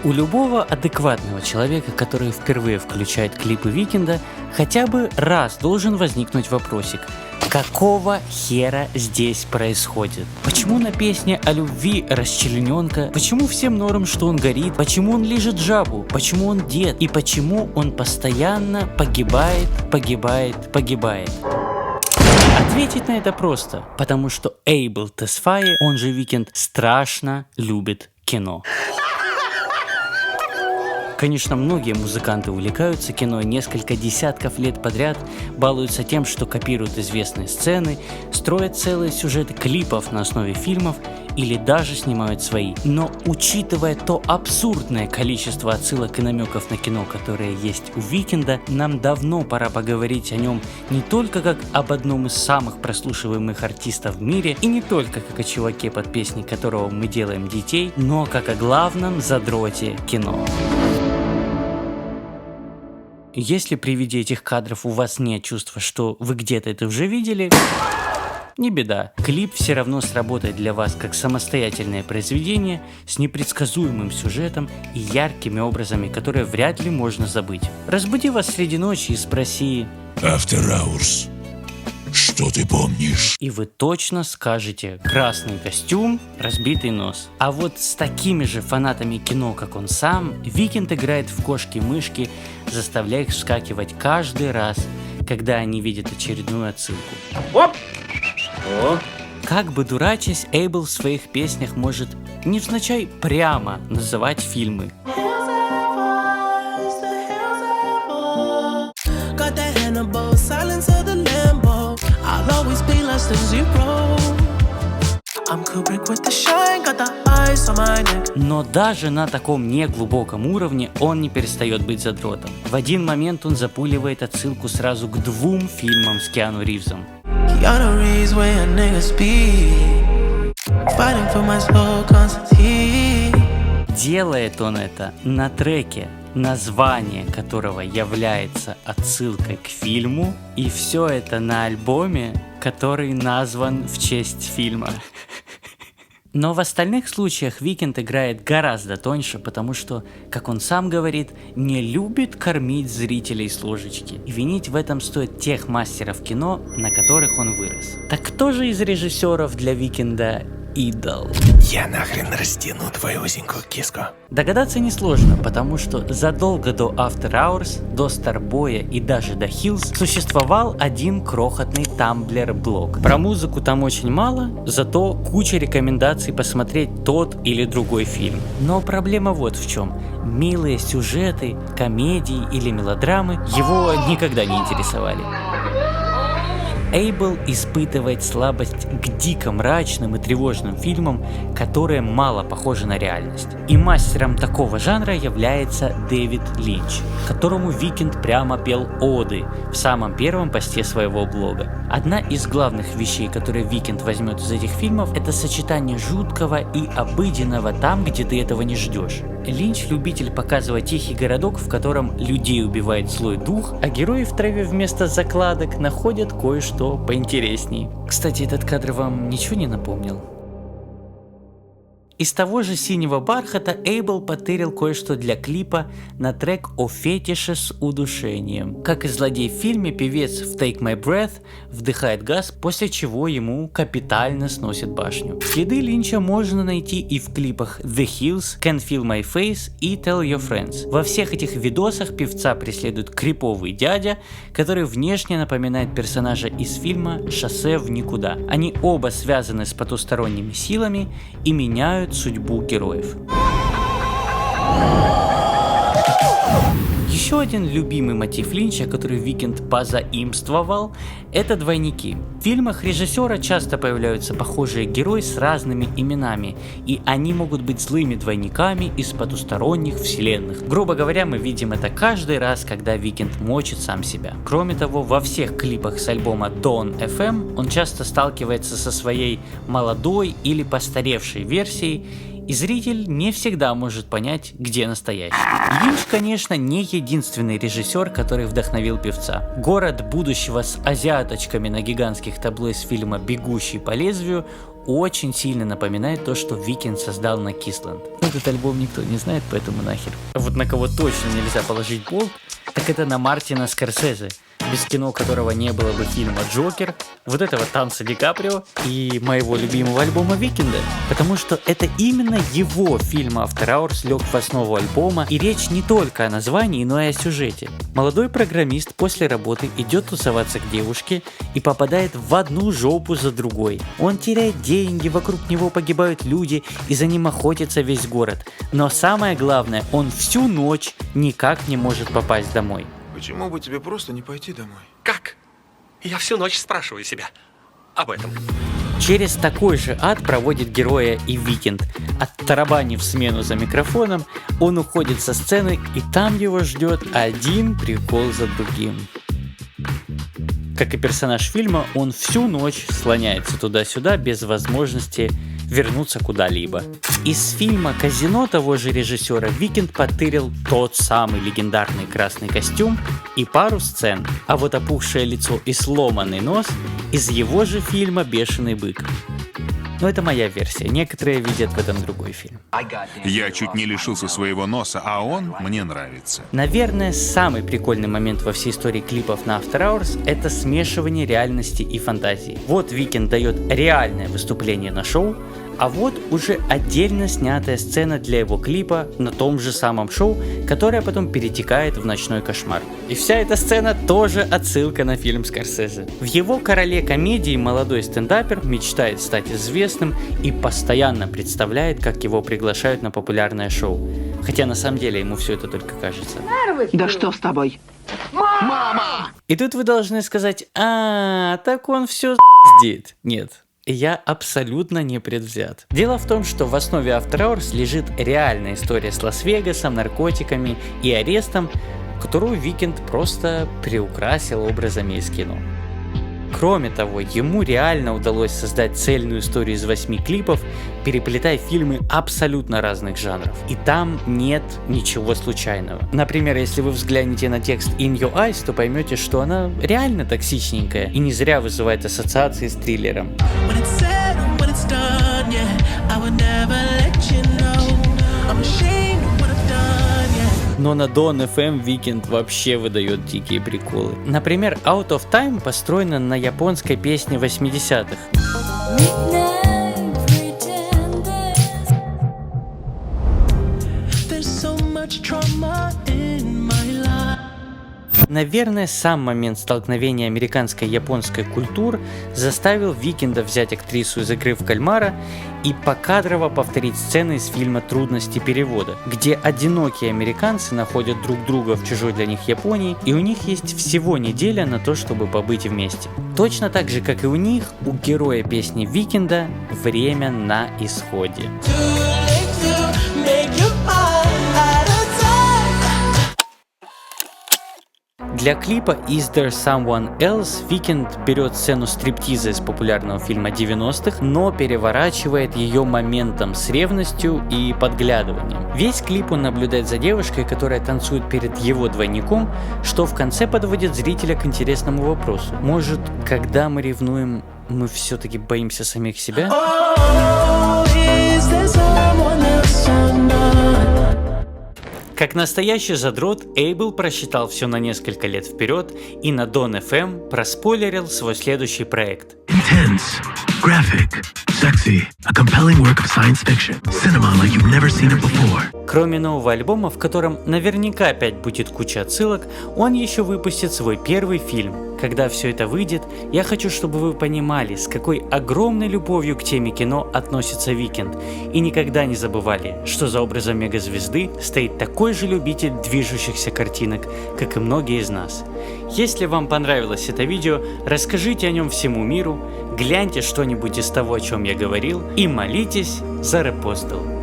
У любого адекватного человека, который впервые включает клипы Уикенда, хотя бы раз должен возникнуть вопросик: какого хера здесь происходит? Почему на песне о любви расчлененка? Почему всем норм, что он горит? Почему он лижет жабу? Почему он дед? И почему он постоянно погибает? Ответить на это просто, потому что Эйбл Тесфайе, он же Уикенд, страшно любит кино. Конечно, многие музыканты увлекаются кино и несколько десятков лет подряд балуются тем, что копируют известные сцены, строят целые сюжеты клипов на основе фильмов или даже снимают свои. Но учитывая то абсурдное количество отсылок и намеков на кино, которые есть у Уикенда, нам давно пора поговорить о нем не только как об одном из самых прослушиваемых артистов в мире, и не только как о чуваке, под песни которого мы делаем детей, но как о главном задроте кино. Если при виде этих кадров у вас нет чувства, что вы где-то это уже видели, не беда. Клип все равно сработает для вас как самостоятельное произведение с непредсказуемым сюжетом и яркими образами, которые вряд ли можно забыть. Разбуди вас среди ночи и спроси: After Hours, что ты помнишь? И вы точно скажете: красный костюм, разбитый нос. А вот с такими же фанатами кино, как он сам, Уикенд играет в кошки-мышки, заставляя их вскакивать каждый раз, когда они видят очередную отсылку. Оп! О! Как бы дурачась, Эйбл в своих песнях может невзначай прямо называть фильмы. Но даже на таком неглубоком уровне он не перестает быть задротом. В один момент он запуливает отсылку сразу к 2 фильмам с Киану Ривзом. Делает он это на треке, название которого является отсылкой к фильму, и все это на альбоме, который назван в честь фильма. Но в остальных случаях Уикенд играет гораздо тоньше, потому что, как он сам говорит, не любит кормить зрителей с ложечки. И винить в этом стоит тех мастеров кино, на которых он вырос. Так кто же из режиссеров для Уикенда идол? Я нахрен растяну твою узенькую киску. Догадаться несложно, потому что задолго до After Hours, до Старбоя и даже до Hills существовал один крохотный тамблер-блог. Про музыку там очень мало, зато куча рекомендаций посмотреть тот или другой фильм. Но проблема вот в чем. Милые сюжеты, комедии или мелодрамы его никогда не интересовали. Эйбл испытывает слабость к дико мрачным и тревожным фильмам, которые мало похожи на реальность. И мастером такого жанра является Дэвид Линч, которому Уикенд прямо пел оды в самом первом посте своего блога. Одна из главных вещей, которые Уикенд возьмет из этих фильмов, это сочетание жуткого и обыденного там, где ты этого не ждешь. Линч любитель показывать тихий городок, в котором людей убивает злой дух, а герои в траве вместо закладок находят кое-что поинтересней. Кстати, этот кадр вам ничего не напомнил? Из того же «Синего бархата» Эйбл потырил кое-что для клипа на трек о фетише с удушением. Как и злодей в фильме, певец в Take My Breath вдыхает газ, после чего ему капитально сносит башню. Следы Линча можно найти и в клипах The Hills, Can't Feel My Face и Tell Your Friends. Во всех этих видосах певца преследует криповый дядя, который внешне напоминает персонажа из фильма «Шоссе в никуда». Они оба связаны с потусторонними силами и меняют судьбу героев. Еще один любимый мотив Линча, который Уикенд позаимствовал, это двойники. В фильмах режиссера часто появляются похожие герои с разными именами, и они могут быть злыми двойниками из потусторонних вселенных. Грубо говоря, мы видим это каждый раз, когда Уикенд мочит сам себя. Кроме того, во всех клипах с альбома Dawn FM он часто сталкивается со своей молодой или постаревшей версией, и зритель не всегда может понять, где настоящий. Линч, конечно, не единственный режиссер, который вдохновил певца. Город будущего с азиаточками на гигантских табло из фильма «Бегущий по лезвию» очень сильно напоминает то, что Weeknd создал на Kissland. Этот альбом никто не знает, поэтому нахер. Вот на кого точно нельзя положить болт, так это на Мартина Скорсезе, без кино которого не было бы фильма «Джокер», вот этого танца Ди Каприо и моего любимого альбома Weeknd, потому что это именно его фильм After Hours лег в основу альбома, и речь не только о названии, но и о сюжете. Молодой программист после работы идет тусоваться к девушке и попадает в одну жопу за другой. Он теряет деньги, вокруг него погибают люди, и за ним охотится весь город. Но самое главное, он всю ночь никак не может попасть домой. Почему бы тебе просто не пойти домой? Как? Я всю ночь спрашиваю себя об этом. Через такой же ад проводит героя и Weeknd. Оттарабанив смену за микрофоном, он уходит со сцены, и там его ждет один прикол за другим. Как и персонаж фильма, он всю ночь слоняется туда-сюда без возможности вернуться куда-либо. Из фильма «Казино» того же режиссера Weeknd подтырил тот самый легендарный красный костюм и пару сцен, а вот опухшее лицо и сломанный нос из его же фильма «Бешеный бык». Но это моя версия, некоторые видят в этом другой фильм. Я чуть не лишился своего носа, а он мне нравится. Наверное, самый прикольный момент во всей истории клипов на After Hours — это смешивание реальности и фантазии. Вот Weeknd дает реальное выступление на шоу, а вот уже отдельно снятая сцена для его клипа на том же самом шоу, которая потом перетекает в ночной кошмар. И вся эта сцена тоже отсылка на фильм Скорсезе. В его «Короле комедии» молодой стендапер мечтает стать известным и постоянно представляет, как его приглашают на популярное шоу. Хотя на самом деле ему все это только кажется. Да что с тобой? Мама! И тут вы должны сказать: так он все здит. Нет. Я абсолютно не предвзят. Дело в том, что в основе After Hours лежит реальная история с Лас-Вегасом, наркотиками и арестом, которую Weeknd просто приукрасил образами из кино. Кроме того, ему реально удалось создать цельную историю из 8 клипов, переплетая фильмы абсолютно разных жанров. И там нет ничего случайного. Например, если вы взглянете на текст In Your Eyes, то поймете, что она реально токсичненькая и не зря вызывает ассоциации с триллером. Но на Dawn FM Weeknd вообще выдает дикие приколы. Например, Out of Time построена на японской песне 80-х. Наверное, сам момент столкновения американской и японской культур заставил Weeknd взять актрису из «Игры в кальмара» и покадрово повторить сцены из фильма «Трудности перевода», где одинокие американцы находят друг друга в чужой для них Японии, и у них есть всего неделя на то, чтобы побыть вместе. Точно так же, как и у них, у героя песни Weeknd время на исходе. Для клипа Is There Someone Else Weeknd берет сцену стриптиза из популярного фильма 90-х, но переворачивает ее моментом с ревностью и подглядыванием. Весь клип он наблюдает за девушкой, которая танцует перед его двойником, что в конце подводит зрителя к интересному вопросу. Может, когда мы ревнуем, мы все-таки боимся самих себя? Как настоящий задрот, Эйбл просчитал все на несколько лет вперед и на Dawn FM проспойлерил свой следующий проект. Intense, graphic, sexy, a compelling work of science fiction. Cinema like you've never seen it before. Кроме нового альбома, в котором наверняка опять будет куча отсылок, он еще выпустит свой первый фильм. Когда все это выйдет, я хочу, чтобы вы понимали, с какой огромной любовью к теме кино относится Weeknd, и никогда не забывали, что за образом мегазвезды стоит такой же любитель движущихся картинок, как и многие из нас. Если вам понравилось это видео, расскажите о нем всему миру, гляньте что-нибудь из того, о чем я говорил, и молитесь за репостил.